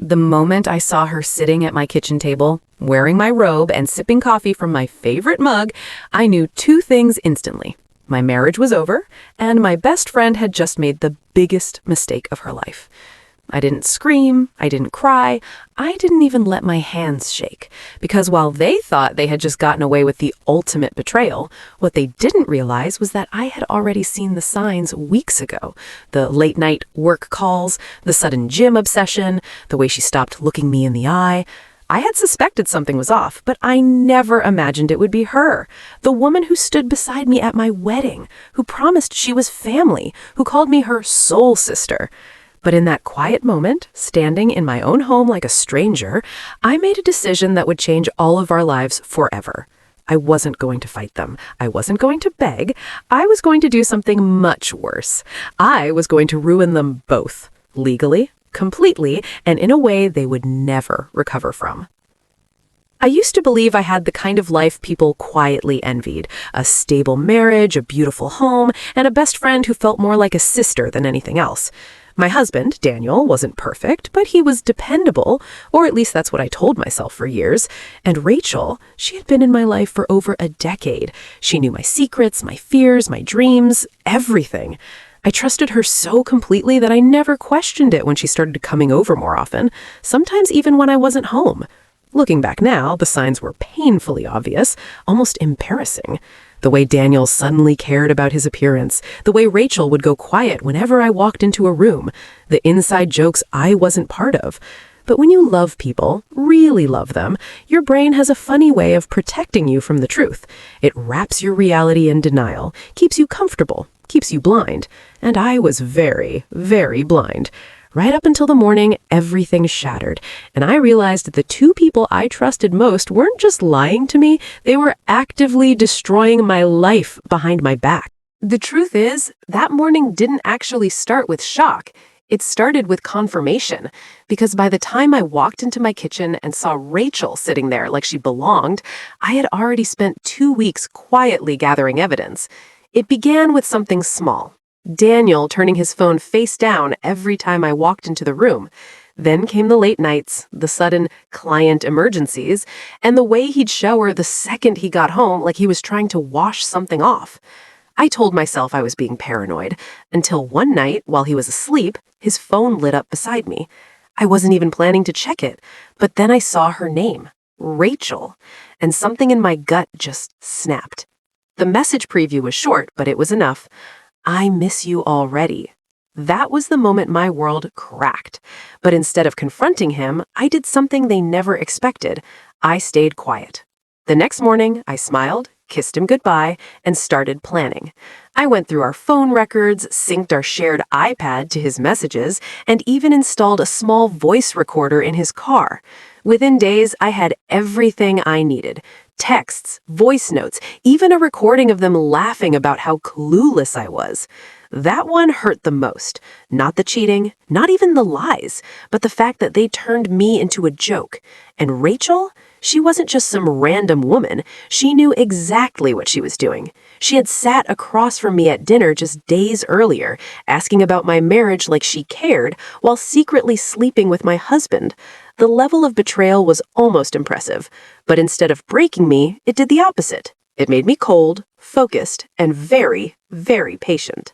The moment I saw her sitting at my kitchen table, wearing my robe and sipping coffee from my favorite mug, I knew two things instantly. My marriage was over, and my best friend had just made the biggest mistake of her life. I didn't scream, I didn't cry, I didn't even let my hands shake, because while they thought they had just gotten away with the ultimate betrayal, what they didn't realize was that I had already seen the signs weeks ago. The late-night work calls, the sudden gym obsession, the way she stopped looking me in the eye. I had suspected something was off, but I never imagined it would be her, the woman who stood beside me at my wedding, who promised she was family, who called me her soul sister. But in that quiet moment, standing in my own home like a stranger, I made a decision that would change all of our lives forever. I wasn't going to fight them. I wasn't going to beg. I was going to do something much worse. I was going to ruin them both, legally, completely, and in a way they would never recover from. I used to believe I had the kind of life people quietly envied, a stable marriage, a beautiful home, and a best friend who felt more like a sister than anything else. My husband, Daniel, wasn't perfect, but he was dependable, or at least that's what I told myself for years. And Rachel, she had been in my life for over a decade. She knew my secrets, my fears, my dreams, everything. I trusted her so completely that I never questioned it when she started coming over more often, sometimes even when I wasn't home. Looking back now, the signs were painfully obvious, almost embarrassing. The way Daniel suddenly cared about his appearance, the way Rachel would go quiet whenever I walked into a room, the inside jokes I wasn't part of. But when you love people, really love them, your brain has a funny way of protecting you from the truth. It wraps your reality in denial, keeps you comfortable, keeps you blind. And I was very, very blind. Right up until the morning, everything shattered, and I realized that the two people I trusted most weren't just lying to me, they were actively destroying my life behind my back. The truth is, that morning didn't actually start with shock. It started with confirmation, because by the time I walked into my kitchen and saw Rachel sitting there like she belonged, I had already spent 2 weeks quietly gathering evidence. It began with something small. Daniel turning his phone face down every time I walked into the room. Then came the late nights, the sudden client emergencies, and the way he'd shower the second he got home like he was trying to wash something off. I told myself I was being paranoid, until one night, while he was asleep, his phone lit up beside me. I wasn't even planning to check it, but then I saw her name, Rachel, and something in my gut just snapped. The message preview was short, but it was enough. I miss you already. That was the moment my world cracked. But instead of confronting him, I did something they never expected. I stayed quiet. The next morning, I smiled, kissed him goodbye, and started planning. I went through our phone records, synced our shared iPad to his messages, and even installed a small voice recorder in his car. Within days, I had everything I needed. Texts, voice notes, even a recording of them laughing about how clueless I was. That one hurt the most. Not the cheating, not even the lies, but the fact that they turned me into a joke. And Rachel? She wasn't just some random woman. She knew exactly what she was doing. She had sat across from me at dinner just days earlier, asking about my marriage like she cared, while secretly sleeping with my husband. The level of betrayal was almost impressive, but instead of breaking me, it did the opposite. It made me cold, focused, and very, very patient.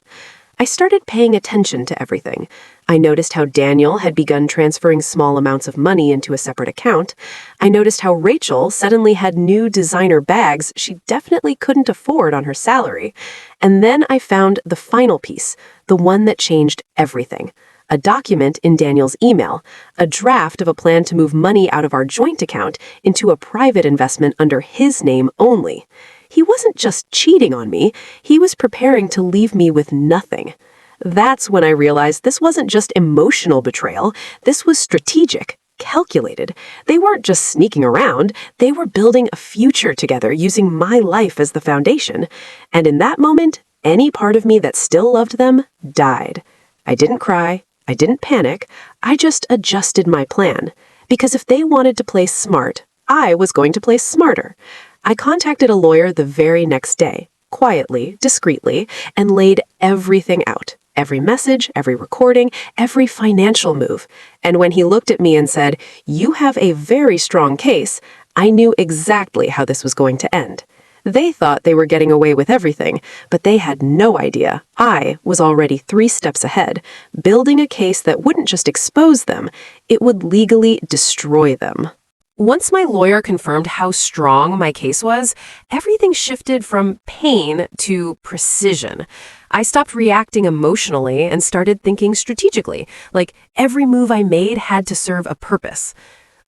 I started paying attention to everything. I noticed how Daniel had begun transferring small amounts of money into a separate account. I noticed how Rachel suddenly had new designer bags she definitely couldn't afford on her salary. And then I found the final piece, the one that changed everything. A document in Daniel's email, a draft of a plan to move money out of our joint account into a private investment under his name only. He wasn't just cheating on me, he was preparing to leave me with nothing. That's when I realized this wasn't just emotional betrayal, this was strategic, calculated. They weren't just sneaking around, they were building a future together using my life as the foundation. And in that moment, any part of me that still loved them died. I didn't cry. I didn't panic, I just adjusted my plan. Because if they wanted to play smart, I was going to play smarter. I contacted a lawyer the very next day, quietly, discreetly, and laid everything out. Every message, every recording, every financial move. And when he looked at me and said, "You have a very strong case," I knew exactly how this was going to end. They thought they were getting away with everything, but they had no idea I was already 3 steps ahead, building a case that wouldn't just expose them, it would legally destroy them. Once my lawyer confirmed how strong my case was, everything shifted from pain to precision. I stopped reacting emotionally and started thinking strategically, like every move I made had to serve a purpose.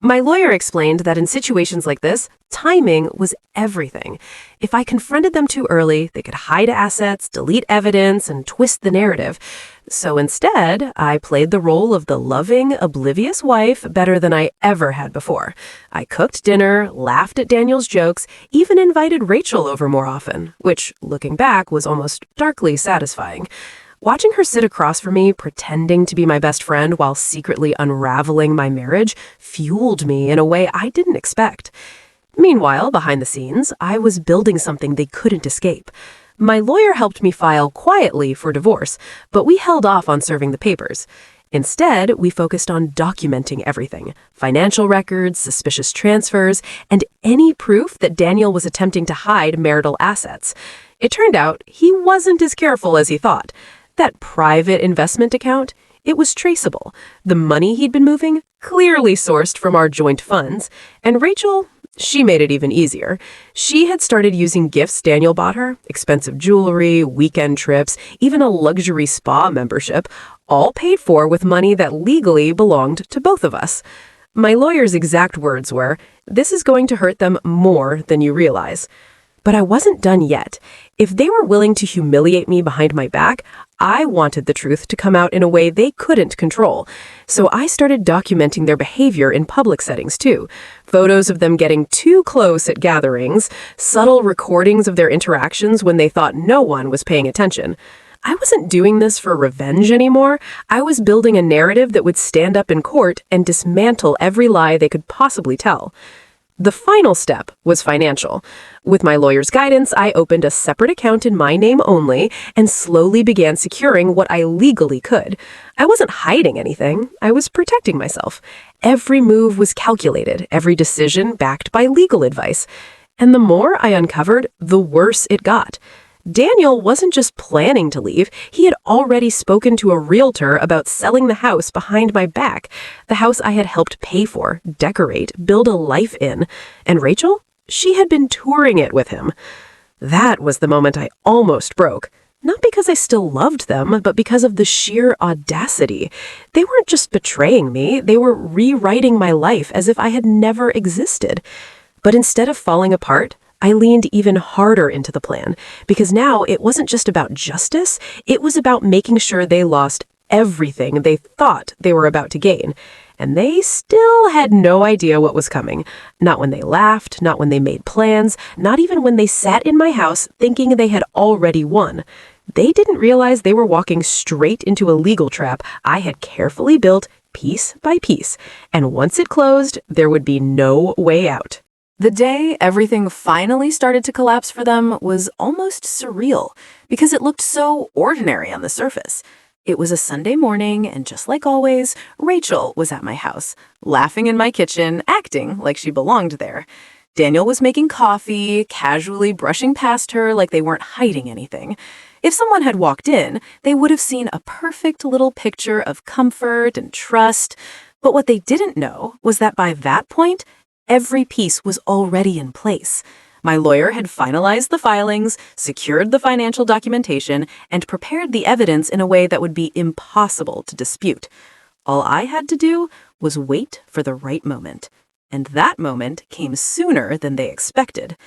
My lawyer explained that in situations like this, timing was everything. If I confronted them too early, they could hide assets, delete evidence, and twist the narrative. So instead, I played the role of the loving, oblivious wife better than I ever had before. I cooked dinner, laughed at Daniel's jokes, even invited Rachel over more often, which, looking back, was almost darkly satisfying. Watching her sit across from me, pretending to be my best friend while secretly unraveling my marriage, fueled me in a way I didn't expect. Meanwhile, behind the scenes, I was building something they couldn't escape. My lawyer helped me file quietly for divorce, but we held off on serving the papers. Instead, we focused on documenting everything: financial records, suspicious transfers, and any proof that Daniel was attempting to hide marital assets. It turned out he wasn't as careful as he thought. That private investment account, it was traceable. The money he'd been moving, clearly sourced from our joint funds. And Rachel, she made it even easier. She had started using gifts Daniel bought her: expensive jewelry, weekend trips, even a luxury spa membership, all paid for with money that legally belonged to both of us. My lawyer's exact words were, "This is going to hurt them more than you realize." But I wasn't done yet. If they were willing to humiliate me behind my back, I wanted the truth to come out in a way they couldn't control. So I started documenting their behavior in public settings too. Photos of them getting too close at gatherings, subtle recordings of their interactions when they thought no one was paying attention. I wasn't doing this for revenge anymore. I was building a narrative that would stand up in court and dismantle every lie they could possibly tell. The final step was financial. With my lawyer's guidance, I opened a separate account in my name only and slowly began securing what I legally could. I wasn't hiding anything. I was protecting myself. Every move was calculated, every decision backed by legal advice. And the more I uncovered, the worse it got. Daniel wasn't just planning to leave, he had already spoken to a realtor about selling the house behind my back, the house I had helped pay for, decorate, build a life in. And Rachel? She had been touring it with him. That was the moment I almost broke. Not because I still loved them, but because of the sheer audacity. They weren't just betraying me, they were rewriting my life as if I had never existed. But instead of falling apart, I leaned even harder into the plan, because now it wasn't just about justice, it was about making sure they lost everything they thought they were about to gain. And they still had no idea what was coming. Not when they laughed, not when they made plans, not even when they sat in my house thinking they had already won. They didn't realize they were walking straight into a legal trap I had carefully built piece by piece. And once it closed, there would be no way out. The day everything finally started to collapse for them was almost surreal because it looked so ordinary on the surface. It was a Sunday morning, and just like always, Rachel was at my house, laughing in my kitchen, acting like she belonged there. Daniel was making coffee, casually brushing past her like they weren't hiding anything. If someone had walked in, they would have seen a perfect little picture of comfort and trust. But what they didn't know was that by that point, every piece was already in place. My lawyer had finalized the filings, secured the financial documentation, and prepared the evidence in a way that would be impossible to dispute. All I had to do was wait for the right moment. And that moment came sooner than they expected.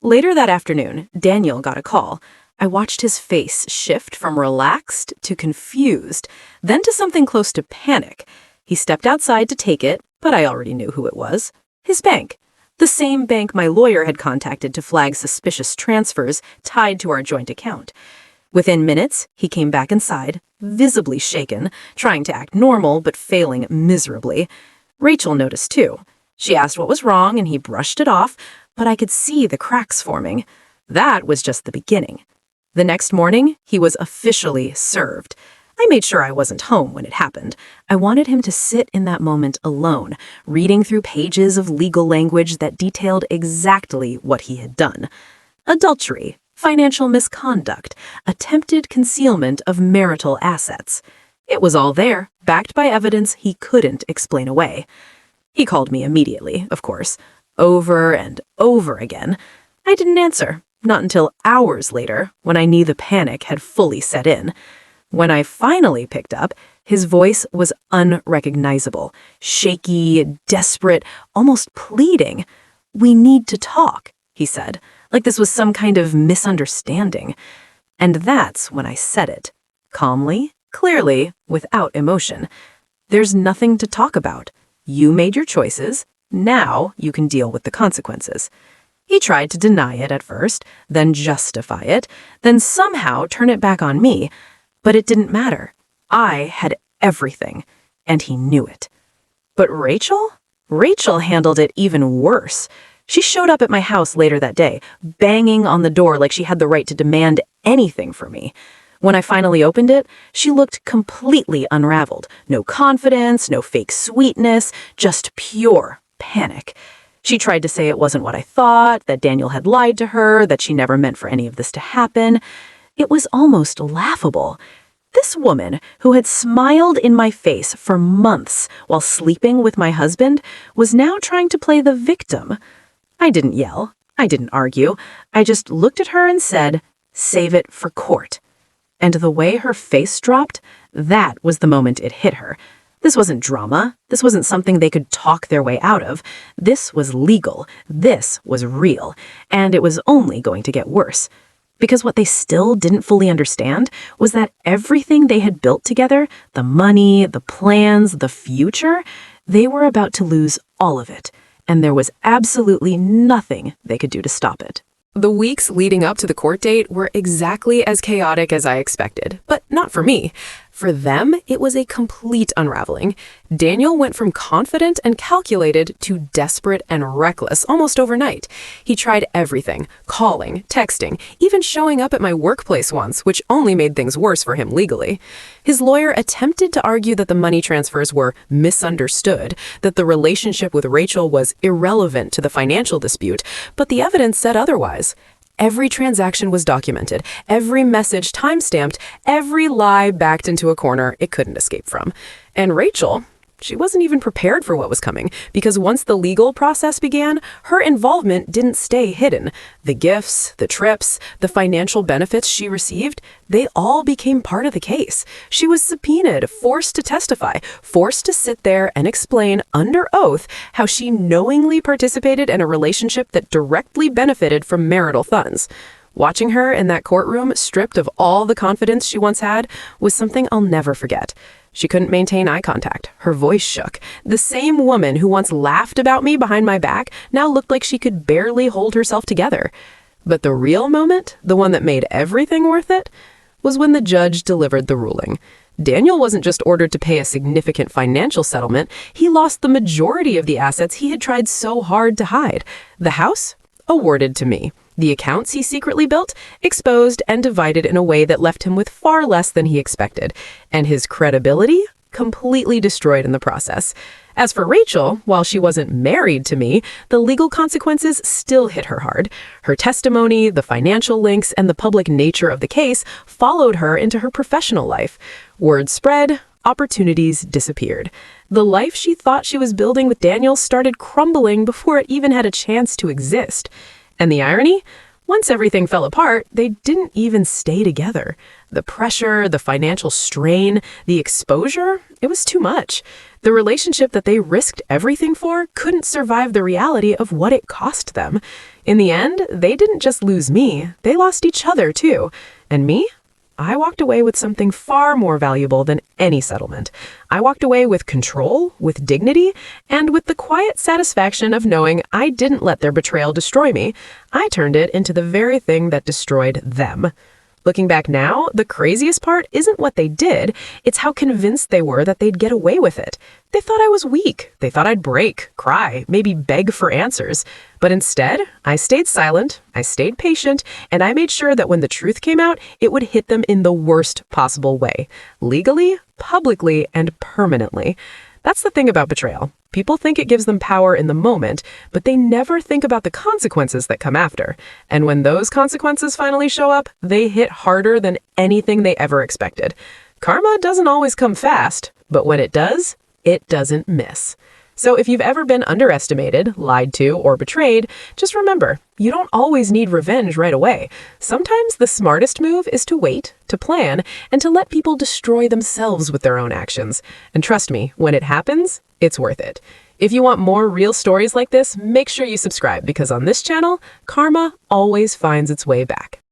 Later that afternoon, Daniel got a call. I watched his face shift from relaxed to confused, then to something close to panic. He stepped outside to take it, but I already knew who it was. His bank. The same bank my lawyer had contacted to flag suspicious transfers tied to our joint account. Within minutes, he came back inside, visibly shaken, trying to act normal but failing miserably. Rachel noticed too. She asked what was wrong and he brushed it off, but I could see the cracks forming. That was just the beginning. The next morning, he was officially served. I made sure I wasn't home when it happened. I wanted him to sit in that moment alone, reading through pages of legal language that detailed exactly what he had done. Adultery, financial misconduct, attempted concealment of marital assets. It was all there, backed by evidence he couldn't explain away. He called me immediately, of course, over and over again. I didn't answer, not until hours later, when I knew the panic had fully set in. When I finally picked up, his voice was unrecognizable, shaky, desperate, almost pleading. "We need to talk," he said, like this was some kind of misunderstanding. And that's when I said it, calmly, clearly, without emotion. "There's nothing to talk about. You made your choices. Now you can deal with the consequences." He tried to deny it at first, then justify it, then somehow turn it back on me. But it didn't matter. I had everything, and he knew it. But Rachel? Rachel handled it even worse. She showed up at my house later that day, banging on the door like she had the right to demand anything from me. When I finally opened it, she looked completely unraveled. No confidence, no fake sweetness, just pure panic. She tried to say it wasn't what I thought, that Daniel had lied to her, that she never meant for any of this to happen. It was almost laughable. This woman, who had smiled in my face for months while sleeping with my husband, was now trying to play the victim. I didn't yell. I didn't argue. I just looked at her and said, "Save it for court." And the way her face dropped, that was the moment it hit her. This wasn't drama. This wasn't something they could talk their way out of. This was legal. This was real. And it was only going to get worse. Because what they still didn't fully understand was that everything they had built together, the money, the plans, the future, they were about to lose all of it. And there was absolutely nothing they could do to stop it. The weeks leading up to the court date were exactly as chaotic as I expected, but not for me. For them, it was a complete unraveling. Daniel went from confident and calculated to desperate and reckless almost overnight. He tried everything, calling, texting, even showing up at my workplace once, which only made things worse for him legally. His lawyer attempted to argue that the money transfers were misunderstood, that the relationship with Rachel was irrelevant to the financial dispute, but the evidence said otherwise. Every transaction was documented, every message time-stamped, every lie backed into a corner it couldn't escape from. And Rachel, she wasn't even prepared for what was coming, because once the legal process began, her involvement didn't stay hidden. The gifts, the trips, the financial benefits she received, they all became part of the case. She was subpoenaed, forced to testify, forced to sit there and explain under oath how she knowingly participated in a relationship that directly benefited from marital funds. Watching her in that courtroom, stripped of all the confidence she once had, was something I'll never forget. She couldn't maintain eye contact. Her voice shook. The same woman who once laughed about me behind my back now looked like she could barely hold herself together. But the real moment, the one that made everything worth it, was when the judge delivered the ruling. Daniel wasn't just ordered to pay a significant financial settlement, he lost the majority of the assets he had tried so hard to hide. The house? Awarded to me. The accounts he secretly built, exposed and divided in a way that left him with far less than he expected, and his credibility completely destroyed in the process. As for Rachel, while she wasn't married to me, the legal consequences still hit her hard. Her testimony, the financial links, and the public nature of the case followed her into her professional life. Word spread, opportunities disappeared. The life she thought she was building with Daniel started crumbling before it even had a chance to exist. And the irony? Once everything fell apart, they didn't even stay together. The pressure, the financial strain, the exposure, it was too much. The relationship that they risked everything for couldn't survive the reality of what it cost them. In the end, they didn't just lose me, they lost each other too. And me? I walked away with something far more valuable than any settlement. I walked away with control, with dignity, and with the quiet satisfaction of knowing I didn't let their betrayal destroy me. I turned it into the very thing that destroyed them. Looking back now, the craziest part isn't what they did, it's how convinced they were that they'd get away with it. They thought I was weak. They thought I'd break, cry, maybe beg for answers. But instead, I stayed silent, I stayed patient, and I made sure that when the truth came out, it would hit them in the worst possible way. Legally, publicly, and permanently. That's the thing about betrayal. People think it gives them power in the moment, but they never think about the consequences that come after. And when those consequences finally show up, they hit harder than anything they ever expected. Karma doesn't always come fast, but when it does, it doesn't miss. So if you've ever been underestimated, lied to, or betrayed, just remember, you don't always need revenge right away. Sometimes the smartest move is to wait, to plan, and to let people destroy themselves with their own actions. And trust me, when it happens, it's worth it. If you want more real stories like this, make sure you subscribe because on this channel, karma always finds its way back.